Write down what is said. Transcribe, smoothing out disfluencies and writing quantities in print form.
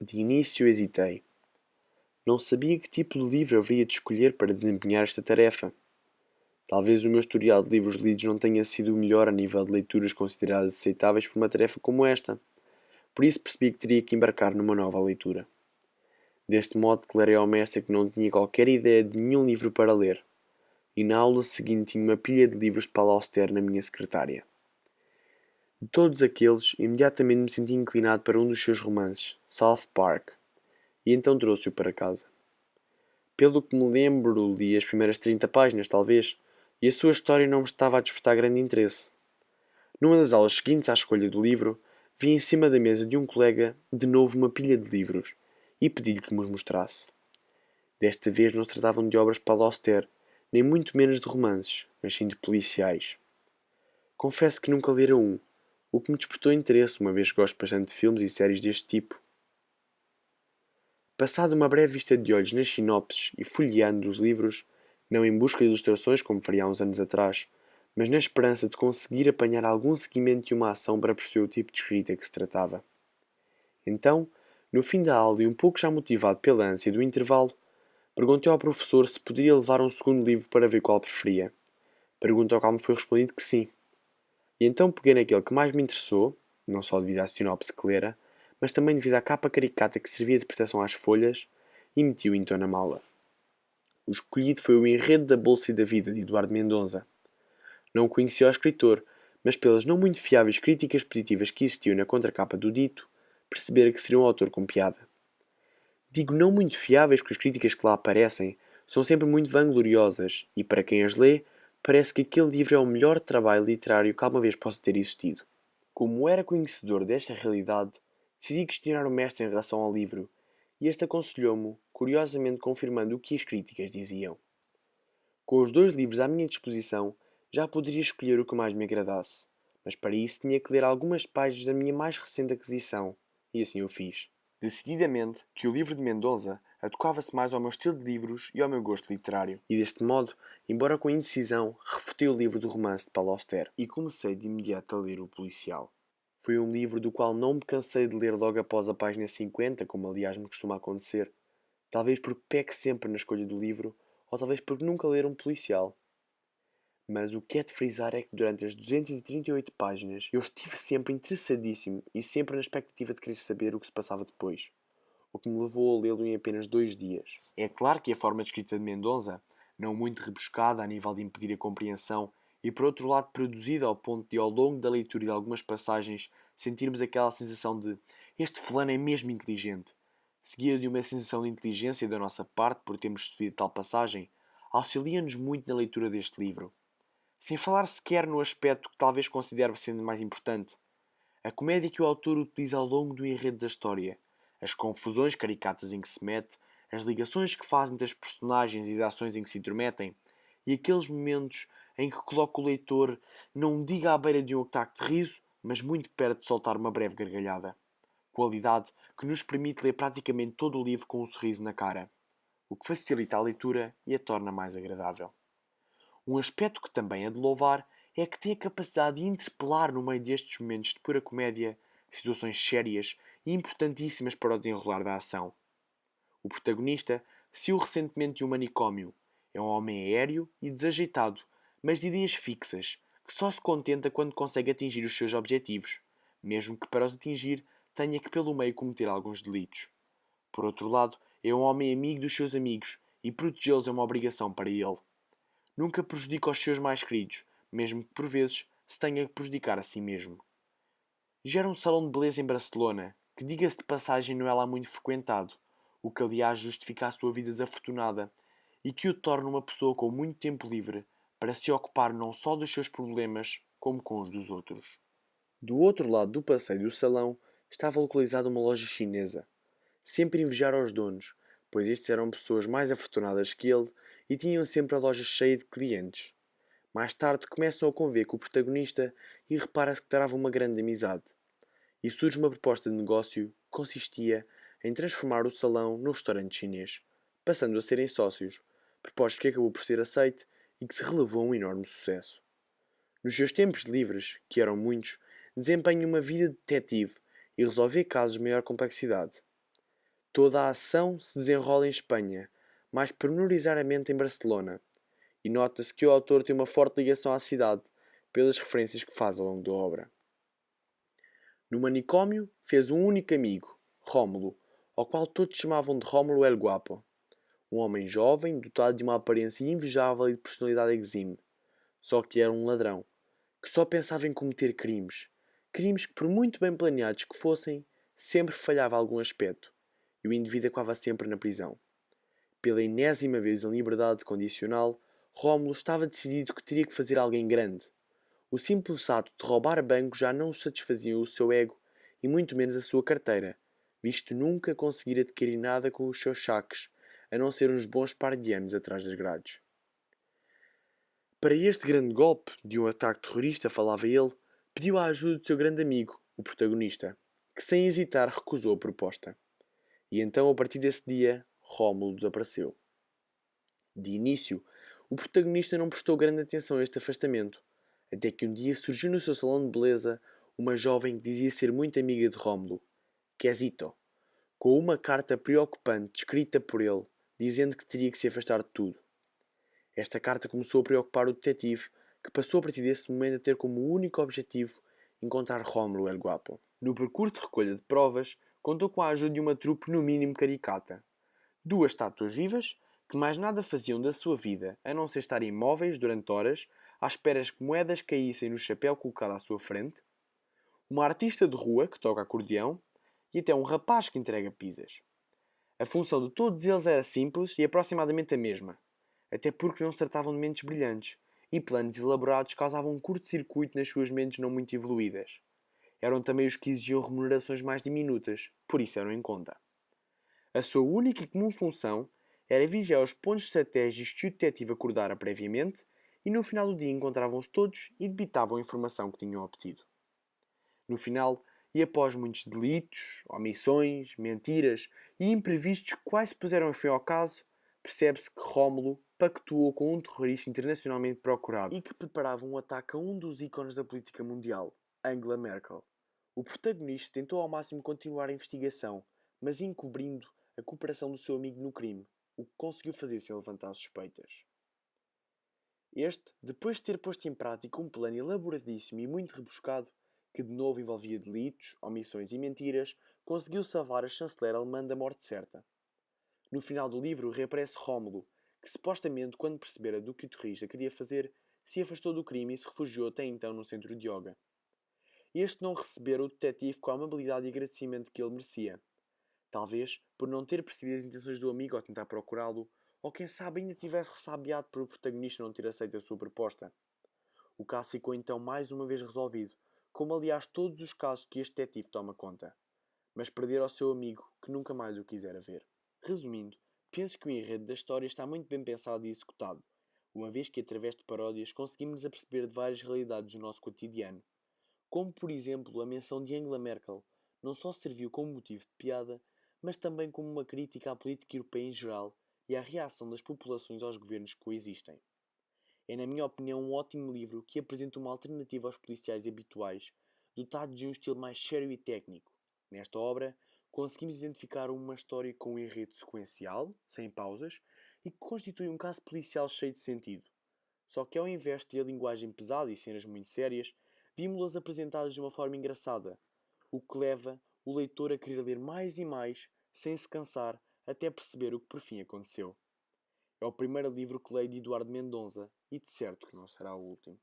De início hesitei. Não sabia que tipo de livro haveria de escolher para desempenhar esta tarefa. Talvez o meu historial de livros lidos não tenha sido o melhor a nível de leituras consideradas aceitáveis por uma tarefa como esta. Por isso percebi que teria que embarcar numa nova leitura. Deste modo declarei ao mestre que não tinha qualquer ideia de nenhum livro para ler, e na aula seguinte tinha uma pilha de livros de Paulo Auster na minha secretária. De todos aqueles, imediatamente me senti inclinado para um dos seus romances, South Park, e então trouxe-o para casa. Pelo que me lembro, li as primeiras 30 páginas, talvez, e a sua história não me estava a despertar grande interesse. Numa das aulas seguintes à escolha do livro, vi em cima da mesa de um colega de novo uma pilha de livros e pedi-lhe que me os mostrasse. Desta vez não se tratavam de obras para Auster, nem muito menos de romances, mas sim de policiais. Confesso que nunca lera um, o que me despertou interesse, uma vez que gosto bastante de filmes e séries deste tipo. Passado uma breve vista de olhos nas sinopses e folheando os livros, não em busca de ilustrações como faria há uns anos atrás, mas na esperança de conseguir apanhar algum seguimento e uma ação para perceber o tipo de escrita que se tratava. Então, no fim da aula e um pouco já motivado pela ânsia do intervalo, perguntei ao professor se poderia levar um segundo livro para ver qual preferia. Pergunta ao qual me foi respondido que sim. E então peguei naquele que mais me interessou, não só devido à sinopse que lera, mas também devido à capa caricata que servia de proteção às folhas, e meti-o então na mala. O escolhido foi o Enredo da Bolsa e da Vida, de Eduardo Mendonça. Não conhecia o escritor, mas pelas não muito fiáveis críticas positivas que existiam na contracapa do dito, percebera que seria um autor com piada. Digo não muito fiáveis porque as críticas que lá aparecem são sempre muito vangloriosas e, para quem as lê, parece que aquele livro é o melhor trabalho literário que alguma vez possa ter existido. Como era conhecedor desta realidade, decidi questionar o mestre em relação ao livro, e este aconselhou-me, curiosamente confirmando o que as críticas diziam. Com os dois livros à minha disposição, já poderia escolher o que mais me agradasse, mas para isso tinha que ler algumas páginas da minha mais recente aquisição, e assim o fiz. Decididamente que o livro de Mendonça adequava-se mais ao meu estilo de livros e ao meu gosto literário, e deste modo, embora com indecisão, refutei o livro do romance de Paulo Auster e comecei de imediato a ler o policial. Foi um livro do qual não me cansei de ler logo após a página 50, como aliás me costuma acontecer, talvez porque peque sempre na escolha do livro, ou talvez porque nunca ler um policial. Mas o que é de frisar é que durante as 238 páginas eu estive sempre interessadíssimo e sempre na expectativa de querer saber o que se passava depois, o que me levou a lê-lo em apenas 2 dias. É claro que a forma de escrita de Mendonça, não muito rebuscada a nível de impedir a compreensão, e por outro lado produzida ao ponto de ao longo da leitura de algumas passagens sentirmos aquela sensação de este fulano é mesmo inteligente, seguida de uma sensação de inteligência da nossa parte por termos percebido tal passagem, auxilia-nos muito na leitura deste livro. Sem falar sequer no aspecto que talvez considere sendo mais importante, a comédia que o autor utiliza ao longo do enredo da história, as confusões caricatas em que se mete, as ligações que faz entre as personagens e as ações em que se intrometem, e aqueles momentos em que coloca o leitor, não diga à beira de um ataque de riso, mas muito perto de soltar uma breve gargalhada. Qualidade que nos permite ler praticamente todo o livro com um sorriso na cara, o que facilita a leitura e a torna mais agradável. Um aspecto que também é de louvar é que tem a capacidade de interpelar no meio destes momentos de pura comédia situações sérias e importantíssimas para o desenrolar da ação. O protagonista saiu recentemente de um manicômio. É um homem aéreo e desajeitado, mas de ideias fixas, que só se contenta quando consegue atingir os seus objetivos, mesmo que para os atingir tenha que pelo meio cometer alguns delitos. Por outro lado, é um homem amigo dos seus amigos e protegê-los é uma obrigação para ele. Nunca prejudica os seus mais queridos, mesmo que por vezes se tenha que prejudicar a si mesmo. Gera um salão de beleza em Barcelona, que diga-se de passagem não é lá muito frequentado, o que aliás justifica a sua vida desafortunada e que o torna uma pessoa com muito tempo livre para se ocupar não só dos seus problemas, como com os dos outros. Do outro lado do passeio do salão estava localizada uma loja chinesa. Sempre invejar aos donos, pois estes eram pessoas mais afortunadas que ele e tinham sempre a loja cheia de clientes. Mais tarde começam a conver com o protagonista e repara-se que trava uma grande amizade. E surge uma proposta de negócio que consistia em transformar o salão num restaurante chinês, passando a serem sócios, proposta que acabou por ser aceite e que se revelou um enorme sucesso. Nos seus tempos livres, que eram muitos, desempenha uma vida de detetive e resolver casos de maior complexidade. Toda a ação se desenrola em Espanha, mais pormenorizadamente em Barcelona, e nota-se que o autor tem uma forte ligação à cidade, pelas referências que faz ao longo da obra. No manicômio fez um único amigo, Rómulo, ao qual todos chamavam de Rómulo el Guapo, um homem jovem, dotado de uma aparência invejável e de personalidade exime, só que era um ladrão, que só pensava em cometer crimes, crimes que por muito bem planeados que fossem, sempre falhava algum aspecto, e o indivíduo acabava sempre na prisão. Pela enésima vez em liberdade condicional, Rómulo estava decidido que teria que fazer alguém grande. O simples ato de roubar banco já não satisfazia o seu ego e muito menos a sua carteira, visto nunca conseguir adquirir nada com os seus saques, a não ser uns bons par de anos atrás das grades. Para este grande golpe de um ataque terrorista, falava ele, pediu a ajuda do seu grande amigo, o protagonista, que sem hesitar recusou a proposta. E então, a partir desse dia, Rómulo desapareceu. De início, o protagonista não prestou grande atenção a este afastamento, até que um dia surgiu no seu salão de beleza uma jovem que dizia ser muito amiga de Rómulo, Quesito, com uma carta preocupante escrita por ele, dizendo que teria que se afastar de tudo. Esta carta começou a preocupar o detetive, que passou a partir desse momento a ter como único objetivo encontrar Rómulo el Guapo. No percurso de recolha de provas, contou com a ajuda de uma trupe no mínimo caricata. Duas estátuas vivas, que mais nada faziam da sua vida a não ser estar imóveis durante horas, à espera que moedas caíssem no chapéu colocado à sua frente, uma artista de rua que toca acordeão e até um rapaz que entrega pizzas. A função de todos eles era simples e aproximadamente a mesma, até porque não se tratavam de mentes brilhantes, e planos elaborados causavam um curto-circuito nas suas mentes não muito evoluídas. Eram também os que exigiam remunerações mais diminutas, por isso eram em conta. A sua única e comum função era vigiar os pontos estratégicos que o detetive acordara previamente e no final do dia encontravam-se todos e debitavam a informação que tinham obtido. No final, e após muitos delitos, omissões, mentiras e imprevistos que quase puseram fim ao caso, percebe-se que Rómulo pactuou com um terrorista internacionalmente procurado e que preparava um ataque a um dos ícones da política mundial, Angela Merkel. O protagonista tentou ao máximo continuar a investigação, mas encobrindo a cooperação do seu amigo no crime, o que conseguiu fazer sem levantar suspeitas. Este, depois de ter posto em prática um plano elaboradíssimo e muito rebuscado, que de novo envolvia delitos, omissões e mentiras, conseguiu salvar a chanceler alemã da morte certa. No final do livro reaparece Rómulo, que supostamente, quando percebera do que o terrorista queria fazer, se afastou do crime e se refugiou até então no centro de yoga. Este não recebera o detetive com a amabilidade e agradecimento que ele merecia. Talvez por não ter percebido as intenções do amigo ao tentar procurá-lo, ou quem sabe ainda tivesse ressabiado por o protagonista não ter aceito a sua proposta. O caso ficou então mais uma vez resolvido, como aliás todos os casos que este detetive toma conta. Mas perder ao seu amigo, que nunca mais o quisera ver. Resumindo, penso que o enredo da história está muito bem pensado e executado, uma vez que através de paródias conseguimos aperceber de várias realidades do nosso cotidiano. Como por exemplo a menção de Angela Merkel não só serviu como motivo de piada, mas também como uma crítica à política europeia em geral e à reação das populações aos governos que coexistem. É, na minha opinião, um ótimo livro que apresenta uma alternativa aos policiais habituais, dotado de um estilo mais sério e técnico. Nesta obra, conseguimos identificar uma história com um enredo sequencial, sem pausas, e que constitui um caso policial cheio de sentido. Só que ao invés de ter a linguagem pesada e cenas muito sérias, vimos-las apresentadas de uma forma engraçada, o que leva o leitor a querer ler mais e mais, sem se cansar, até perceber o que por fim aconteceu. É o primeiro livro que leio de Eduardo Mendonça e de certo que não será o último.